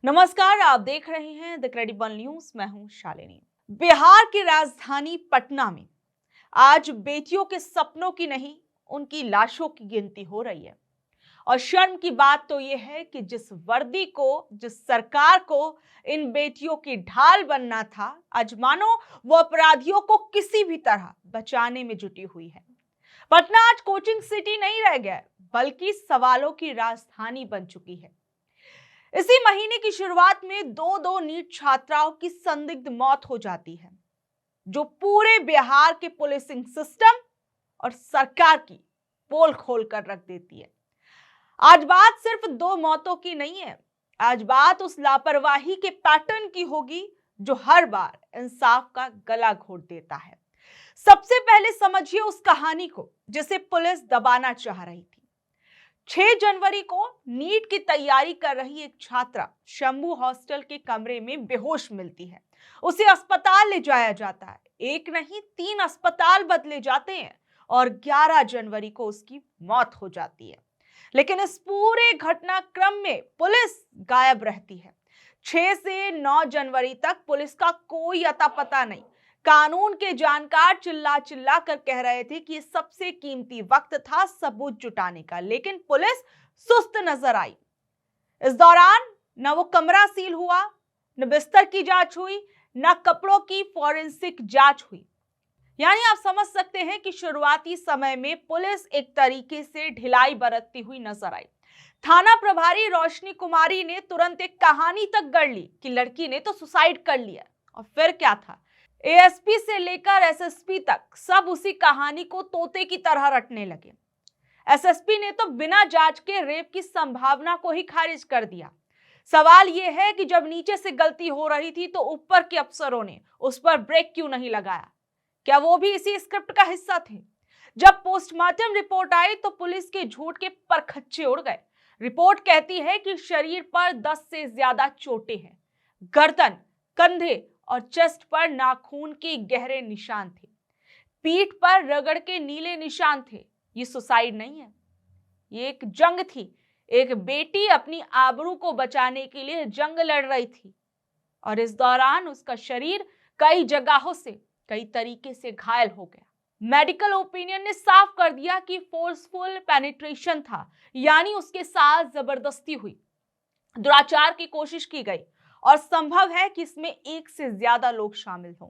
नमस्कार, आप देख रहे हैं द क्रेडिबल न्यूज। मैं हूं शालिनी। बिहार की राजधानी पटना में आज बेटियों के सपनों की नहीं, उनकी लाशों की गिनती हो रही है। और शर्म की बात तो यह है कि जिस वर्दी को, जिस सरकार को इन बेटियों की ढाल बनना था, आज मानो वो अपराधियों को किसी भी तरह बचाने में जुटी हुई है। पटना आज कोचिंग सिटी नहीं रह गया है, बल्कि सवालों की राजधानी बन चुकी है। इसी महीने की शुरुआत में दो दो नीट छात्राओं की संदिग्ध मौत हो जाती है, जो पूरे बिहार के पुलिसिंग सिस्टम और सरकार की पोल खोल कर रख देती है। आज बात सिर्फ दो मौतों की नहीं है, आज बात उस लापरवाही के पैटर्न की होगी जो हर बार इंसाफ का गला घोट देता है। सबसे पहले समझिए उस कहानी को जिसे पुलिस दबाना चाह रही थी। 6 जनवरी को नीट की तैयारी कर रही एक छात्रा शंभू हॉस्टल के कमरे में बेहोश मिलती है। उसे अस्पताल ले जाया जाता है। एक नहीं 3 अस्पताल बदले जाते हैं और 11 जनवरी को उसकी मौत हो जाती है। लेकिन इस पूरे घटनाक्रम में पुलिस गायब रहती है। 6 से 9 जनवरी तक पुलिस का कोई अता पता नहीं। कानून के जानकार चिल्ला चिल्ला कर कह रहे थे कि सबसे कीमती वक्त था सबूत जुटाने का, लेकिन पुलिस सुस्त नजर आई। इस दौरान न वो कमरा सील हुआ, न बिस्तर की जांच हुई, न कपड़ों की फॉरेंसिक जांच हुई। यानी आप समझ सकते हैं कि शुरुआती समय में पुलिस एक तरीके से ढिलाई बरतती हुई नजर आई। थाना प्रभारी रोशनी कुमारी ने तुरंत एक कहानी तक गढ़ ली कि लड़की ने तो सुसाइड कर लिया। और फिर क्या था, एएसपी से लेकर एसएसपी तक सब उसी कहानी को तोते की तरह रटने लगे। एसएसपी ने तो बिना जांच के रेप की संभावना को ही खारिज कर दिया। सवाल यह है कि जब नीचे से गलती हो रही थी तो ऊपर के अफसरों ने उस पर ब्रेक क्यों नहीं लगाया? क्या वो भी इसी स्क्रिप्ट का हिस्सा थे? जब पोस्टमार्टम रिपोर्ट आई तो पुलिस के झूठ के परखच्चे उड़ गए। रिपोर्ट कहती है कि शरीर पर 10 से ज्यादा चोटें हैं। गर्दन, कंधे और चेस्ट पर नाखून के गहरे निशान थे। पीठ पर रगड़ के नीले निशान थे। ये सुसाइड नहीं है, ये एक जंग थी। एक बेटी अपनी आबरू को बचाने के लिए जंग लड़ रही थी और इस दौरान उसका शरीर कई जगहों से कई तरीके से घायल हो गया। मेडिकल ओपिनियन ने साफ कर दिया कि फोर्सफुल पेनिट्रेशन था, यानी उसके साथ जबरदस्ती हुई, दुराचार की कोशिश की गई और संभव है कि इसमें एक से ज्यादा लोग शामिल हों।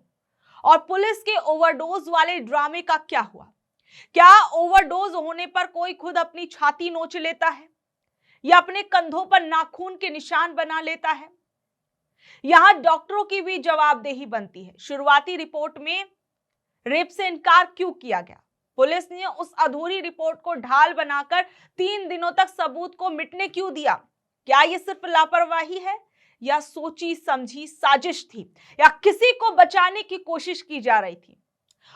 और पुलिस के ओवरडोज वाले ड्रामे का क्या हुआ? क्या ओवरडोज होने पर कोई खुद अपनी छाती नोच लेता है या अपने कंधों पर नाखून के निशान बना लेता है? यहां डॉक्टरों की भी जवाबदेही बनती है। शुरुआती रिपोर्ट में रेप से इनकार क्यों किया गया? पुलिस ने उस अधूरी रिपोर्ट को ढाल बनाकर 3 दिनों तक सबूत को मिटने क्यों दिया? क्या यह सिर्फ लापरवाही है या सोची समझी साजिश थी, या किसी को बचाने की कोशिश की जा रही थी?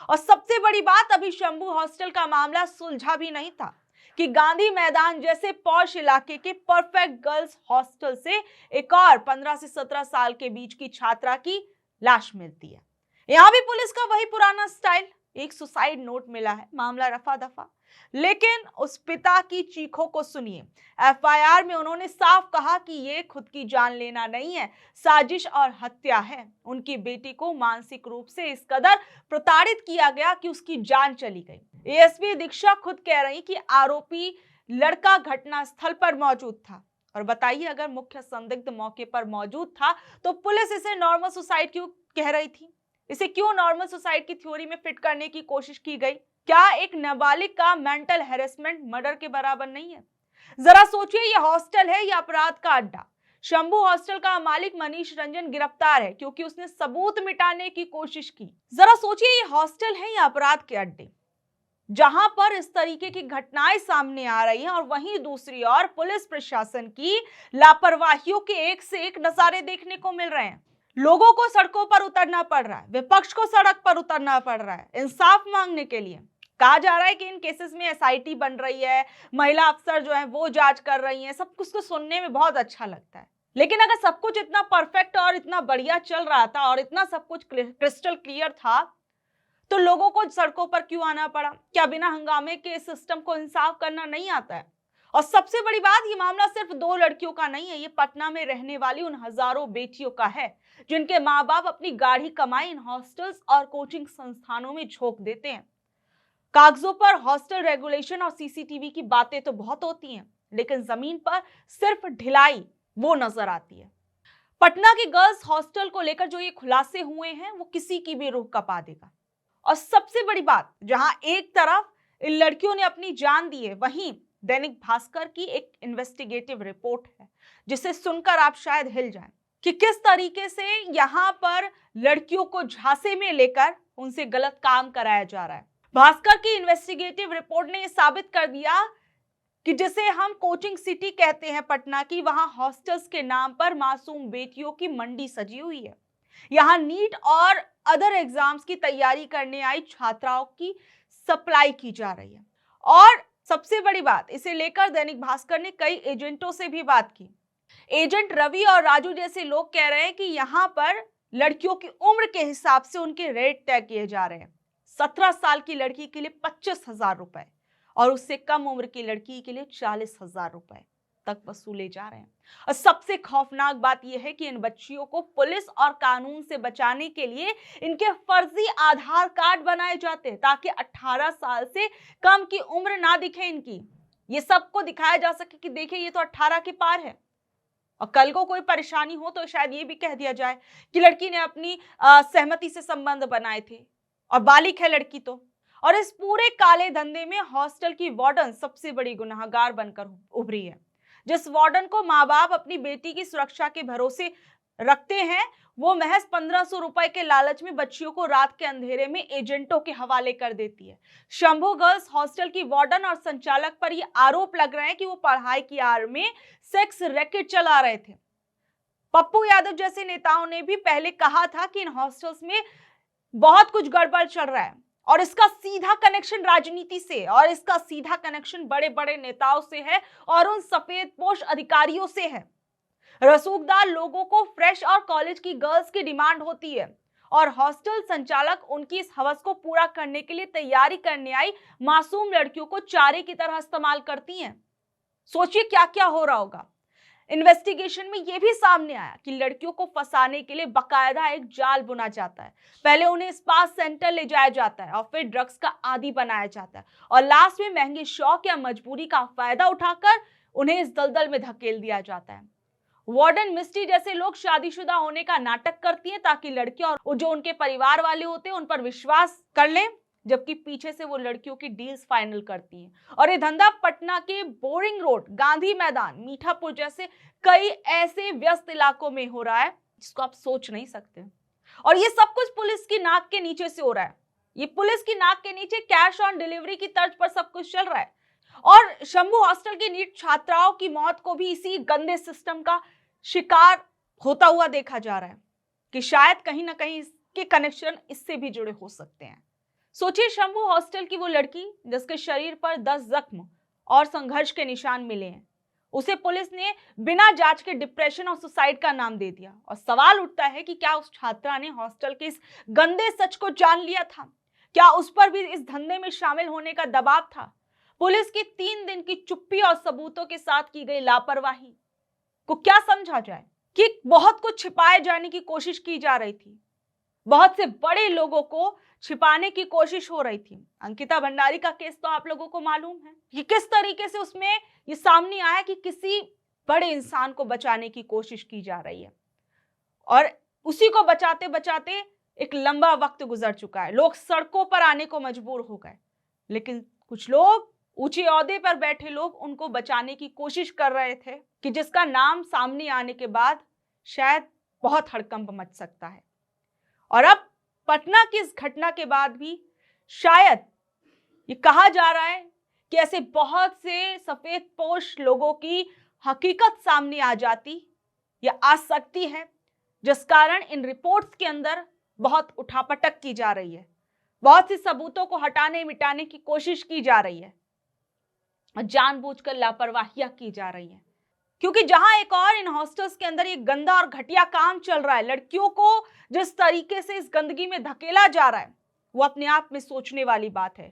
और सबसे बड़ी बात, अभी शंभू हॉस्टल का मामला सुलझा भी नहीं था कि गांधी मैदान जैसे पॉश इलाके के परफेक्ट गर्ल्स हॉस्टल से एक और 15 से 17 साल के बीच की छात्रा की लाश मिलती है। यहां भी पुलिस का वही पुराना स्टाइल। एक सुसाइड नोट मिला है, मामला रफा दफा। लेकिन उस पिता की चीखों को सुनिए। एफआईआर में उन्होंने साफ कहा कि ये खुद की जान लेना नहीं है, साजिश और हत्या है। उनकी बेटी को मानसिक रूप से इस कदर प्रताड़ित किया गया कि उसकी जान चली गई। एएसपी दीक्षा खुद कह रही कि आरोपी लड़का घटना स्थल पर मौजूद था। और बताइए, अगर मुख्य संदिग्ध मौके पर मौजूद था तो पुलिस इसे नॉर्मल सुसाइड क्यों कह रही थी? इसे क्यों नॉर्मल सुसाइड की थ्योरी में फिट करने की कोशिश की गई? क्या एक नाबालिग का मेंटल हैरेसमेंट मर्डर के बराबर नहीं है? जरा सोचिए, यह हॉस्टल है या अपराध का अड्डा? शंभू हॉस्टल का मालिक मनीष रंजन गिरफ्तार है क्योंकि उसने सबूत मिटाने की कोशिश की। जरा सोचिए, यह हॉस्टल है या अपराध के अड्डे, जहां पर इस तरीके की घटनाएं सामने आ रही हैं और वहीं दूसरी ओर पुलिस प्रशासन की लापरवाहियों के एक से एक नजारे देखने को मिल रहे हैं। लोगों को सड़कों पर उतरना पड़ रहा है, विपक्ष को सड़क पर उतरना पड़ रहा है इंसाफ मांगने के लिए। कहा जा रहा है कि इन केसेस में एसआईटी बन रही है, महिला अफसर जो है वो जांच कर रही हैं। सब कुछ तो सुनने में बहुत अच्छा लगता है, लेकिन अगर सब कुछ इतना परफेक्ट और इतना बढ़िया चल रहा था और इतना सब कुछ क्रिस्टल क्लियर था, तो लोगों को सड़कों पर क्यों आना पड़ा? क्या बिना हंगामे के इस सिस्टम को इंसाफ करना नहीं आता है? और सबसे बड़ी बात, ये मामला सिर्फ 2 लड़कियों का नहीं है, ये पटना में रहने वाली उन हजारों बेटियों का है जिनके माँ बाप अपनी गाढ़ी कमाई इन हॉस्टल्स और कोचिंग संस्थानों में झोंक देते हैं। कागजों पर हॉस्टल रेगुलेशन और सीसीटीवी की बातें तो बहुत होती हैं, लेकिन जमीन पर सिर्फ ढिलाई वो नजर आती है। पटना के गर्ल्स हॉस्टल को लेकर जो ये खुलासे हुए हैं वो किसी की भी रूह कपा देगा। और सबसे बड़ी बात, जहां एक तरफ इन लड़कियों ने अपनी जान दी है, वहीं दैनिक भास्कर की एक इन्वेस्टिगेटिव रिपोर्ट है जिसे सुनकर आप शायद हिल जाएं कि किस तरीके से यहां पर लड़कियों को झांसे में लेकर उनसे गलत काम कराया जा रहा है। भास्कर की इन्वेस्टिगेटिव रिपोर्ट ने यह साबित कर दिया कि जिसे हम कोचिंग सिटी कहते हैं पटना की, वहां हॉस्टल्स के नाम पर मासूम बेटियों की मंडी सजी हुई है। यहां नीट और अदर एग्जाम्स की तैयारी करने आई छात्राओं की सप्लाई की जा रही है। और सबसे बड़ी बात, इसे लेकर दैनिक भास्कर ने कई एजेंटों से भी बात की। एजेंट रवि और राजू जैसे लोग कह रहे हैं कि यहां पर लड़कियों की उम्र के हिसाब से उनके रेट तय किए जा रहे हैं। 17 साल की लड़की के लिए 25,000 रुपए और उससे कम उम्र की लड़की के लिए 40,000 रुपए तक वसूले जा रहे हैं। और सबसे खौफनाक बात यह है कि इन बच्चियों को पुलिस और कानून से बचाने के लिए इनके फर्जी आधार कार्ड बनाए जाते हैं ताकि 18 साल से कम की उम्र ना दिखे इनकी। ये सबको दिखाया जा सके कि देखिए ये तो 18 के पार है। और कल को कोई परेशानी हो तो शायद ये भी कह दिया जाए कि लड़की ने अपनी सहमति से संबंध बनाए थे और बालिग है लड़की तो। और इस पूरे काले धंधे में हॉस्टल की वार्डन सबसे बड़ी गुनहगार बनकर उभरी है। जिस वार्डन को माँ बाप अपनी बेटी की सुरक्षा के भरोसे रखते हैं, वो महज 1500 रुपए के लालच में बच्चियों को रात के अंधेरे में एजेंटों के हवाले कर देती है। शंभू गर्ल्स हॉस्टल की वार्डन और संचालक पर यह आरोप लग रहे हैं कि वो पढ़ाई की आड़ में सेक्स रैकेट चला रहे थे। पप्पू यादव जैसे नेताओं ने भी पहले कहा था कि इन हॉस्टल्स में बहुत कुछ गड़बड़ चल रहा है और इसका सीधा कनेक्शन राजनीति से और इसका सीधा कनेक्शन बड़े बड़े नेताओं से है और उन सफेदपोश अधिकारियों से है। रसूखदार लोगों को फ्रेश और कॉलेज की गर्ल्स की डिमांड होती है और हॉस्टल संचालक उनकी इस हवस को पूरा करने के लिए तैयारी करने आई मासूम लड़कियों को चारे की तरह इस्तेमाल करती हैं। सोचिए क्या क्या हो रहा होगा। इन्वेस्टिगेशन में यह भी सामने आया कि लड़कियों को फंसाने के लिए बकायदा एक जाल बुना जाता है। पहले उन्हें स्पा सेंटर ले जाया जाता है और फिर ड्रग्स का आदी बनाया जाता है और लास्ट में महंगे शौक या मजबूरी का फायदा उठाकर उन्हें इस दलदल में धकेल दिया जाता है। वार्डन मिस्टी जैसे लोग शादीशुदा होने का नाटक करती हैं ताकि लड़के और जो उनके परिवार वाले होते हैं उन पर विश्वास कर लें, जबकि पीछे से वो लड़कियों की डील्स फाइनल करती हैं। और ये धंधा पटना के बोरिंग रोड, गांधी मैदान, मीठापुर जैसे कई ऐसे व्यस्त इलाकों में हो रहा है जिसको आप सोच नहीं सकते। और ये सब कुछ पुलिस की नाक के नीचे से हो रहा है। ये पुलिस की नाक के नीचे कैश ऑन डिलीवरी की तर्ज पर सब कुछ चल रहा है। और शंभू हॉस्टल की नीट छात्राओं की मौत को भी इसी गंदे सिस्टम का शिकार होता हुआ देखा जा रहा है कि शायद कहीं ना कहीं इसके कनेक्शन इससे भी जुड़े हो सकते हैं। सोचिए शंभू हॉस्टल की वो लड़की जिसके शरीर पर 10 जख्म और संघर्ष के निशान मिले हैं, उसे पुलिस ने बिना जांच के डिप्रेशन और सुसाइड का नाम दे दिया। और सवाल उठता है कि क्या उस छात्रा ने हॉस्टल के इस गंदे सच को जान लिया था? क्या उस पर भी इस धंधे में शामिल होने का दबाव था? पुलिस की 3 दिन की चुप्पी और सबूतों के साथ की गई लापरवाही को क्या समझा जाए कि बहुत कुछ छिपाए जाने की कोशिश की जा रही थी। बहुत से बड़े लोगों को छिपाने की कोशिश हो रही थी। अंकिता भंडारी का केस तो आप लोगों को मालूम है कि किस तरीके से उसमें ये सामने आया कि किसी बड़े इंसान को बचाने की कोशिश की जा रही है और उसी को बचाते बचाते एक लंबा वक्त गुजर चुका है। लोग सड़कों पर आने को मजबूर हो गए, लेकिन कुछ लोग, ऊंचे ओहदे पर बैठे लोग उनको बचाने की कोशिश कर रहे थे कि जिसका नाम सामने आने के बाद शायद बहुत हड़कंप मच सकता है। और अब पटना की इस घटना के बाद भी शायद ये कहा जा रहा है कि ऐसे बहुत से सफेदपोश लोगों की हकीकत सामने आ जाती या आ सकती है, जिस कारण इन रिपोर्ट्स के अंदर बहुत उठापटक की जा रही है, बहुत से सबूतों को हटाने मिटाने की कोशिश की जा रही है और जानबूझकर लापरवाहियां की जा रही है। क्योंकि जहां एक और इन हॉस्टल्स के अंदर ये गंदा और घटिया काम चल रहा है, लड़कियों को जिस तरीके से इस गंदगी में धकेला जा रहा है, वो अपने आप में सोचने वाली बात है।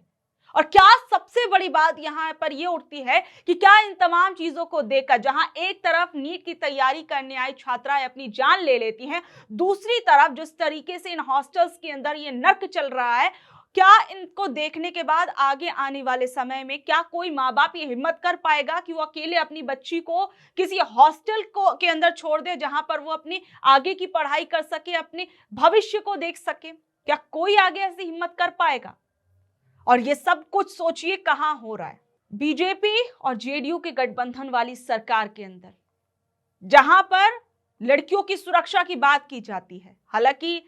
और क्या सबसे बड़ी बात यहां पर यह उठती है कि क्या इन तमाम चीजों को देखकर जहां एक तरफ नीट की तैयारी करने आई छात्राएं अपनी जान ले लेती हैं, दूसरी तरफ जिस तरीके से इन हॉस्टल्स के अंदर ये नर्क चल रहा है, क्या इनको देखने के बाद आगे आने वाले समय में क्या कोई माँ बाप ये हिम्मत कर पाएगा कि वो अकेले अपनी बच्ची को किसी हॉस्टल को के अंदर छोड़ दे जहां पर वो अपनी आगे की पढ़ाई कर सके, अपने भविष्य को देख सके? क्या कोई आगे ऐसी हिम्मत कर पाएगा? और ये सब कुछ सोचिए कहां हो रहा है, बीजेपी और जेडीयू के गठबंधन वाली सरकार के अंदर, जहां पर लड़कियों की सुरक्षा की बात की जाती है। हालांकि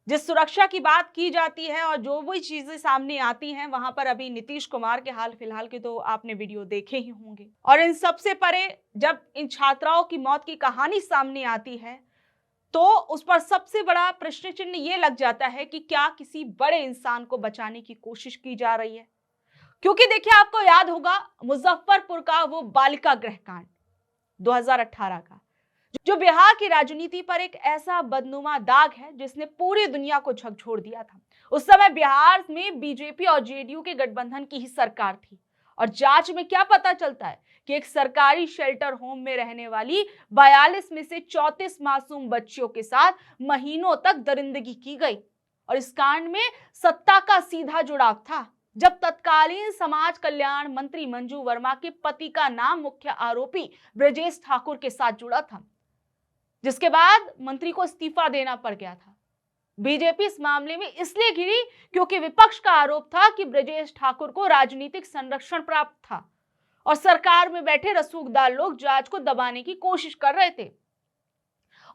जिस सुरक्षा की बात की जाती है और जो भी चीजें सामने आती हैं, वहां पर अभी नीतीश कुमार के हाल फिलहाल के तो आपने वीडियो देखे ही होंगे। और इन सबसे परे जब इन छात्राओं की मौत की कहानी सामने आती है तो उस पर सबसे बड़ा प्रश्न चिन्ह ये लग जाता है कि क्या किसी बड़े इंसान को बचाने की कोशिश की जा रही है? क्योंकि देखिए, आपको याद होगा मुजफ्फरपुर का वो बालिका गृह कांड 2018 का, जो बिहार की राजनीति पर एक ऐसा बदनुमा दाग है जिसने पूरी दुनिया को झकझोर दिया था। उस समय बिहार में बीजेपी और जेडीयू के गठबंधन की ही सरकार थी और जांच में क्या पता चलता है कि एक सरकारी शेल्टर होम में रहने वाली 42 में से 34 मासूम बच्चियों के साथ महीनों तक दरिंदगी की गई। और इस कांड में सत्ता का सीधा जुड़ाव था। जब तत्कालीन समाज कल्याण मंत्री मंजू वर्मा के पति का नाम मुख्य आरोपी ब्रजेश ठाकुर के साथ जुड़ा था, जिसके बाद मंत्री को इस्तीफा देना पड़ गया था। बीजेपी इस मामले में इसलिए घिरी क्योंकि विपक्ष का आरोप था कि ब्रजेश ठाकुर को राजनीतिक संरक्षण प्राप्त था और सरकार में बैठे रसूखदार लोग जांच को दबाने की कोशिश कर रहे थे।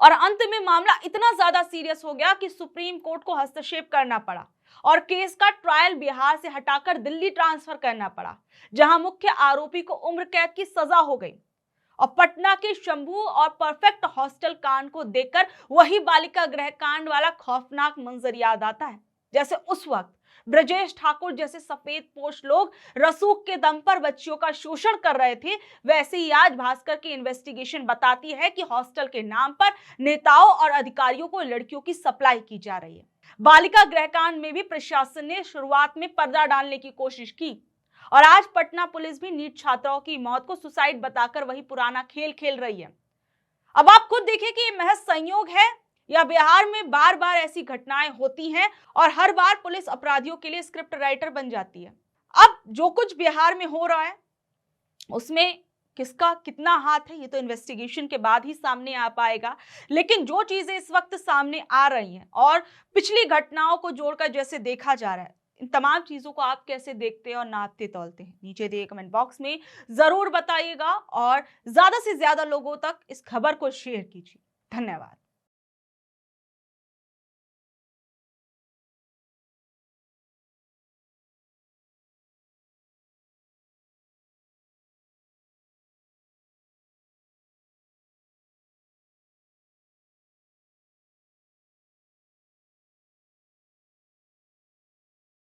और अंत में मामला इतना ज्यादा सीरियस हो गया कि सुप्रीम कोर्ट को हस्तक्षेप करना पड़ा और केस का ट्रायल बिहार से हटाकर दिल्ली ट्रांसफर करना पड़ा, जहां मुख्य आरोपी को उम्र कैद की सजा हो गई। और पटना के शंभू और परफेक्ट हॉस्टल कांड को देखकर वही बालिका गृह कांड वाला खौफनाक मंजर याद आता है। जैसे उस वक्त ब्रजेश ठाकुर जैसे सफेद पोश लोग रसूख के दम पर बच्चियों का शोषण कर रहे थे, वैसे ही आज भास्कर की इन्वेस्टिगेशन बताती है कि हॉस्टल के नाम पर नेताओं और अधिकारियों को लड़कियों की सप्लाई की जा रही है। बालिका गृह कांड में भी प्रशासन ने शुरुआत में पर्दा डालने की कोशिश की और आज पटना पुलिस भी नीट छात्राओं की मौत को सुसाइड बताकर वही पुराना खेल खेल रही है। अब आप खुद देखिए कि ये महज संयोग है या बिहार में बार बार ऐसी घटनाएं होती हैं और हर बार पुलिस अपराधियों के लिए स्क्रिप्ट राइटर बन जाती है। अब जो कुछ बिहार में हो रहा है उसमें किसका कितना हाथ है, ये तो इन्वेस्टिगेशन के बाद ही सामने आ पाएगा। लेकिन जो चीजें इस वक्त सामने आ रही हैं और पिछली घटनाओं को जोड़कर जैसे देखा जा रहा है, इन तमाम चीजों को आप कैसे देखते हैं और नापते तौलते हैं, नीचे दिए कमेंट बॉक्स में जरूर बताइएगा और ज्यादा से ज्यादा लोगों तक इस खबर को शेयर कीजिए। धन्यवाद।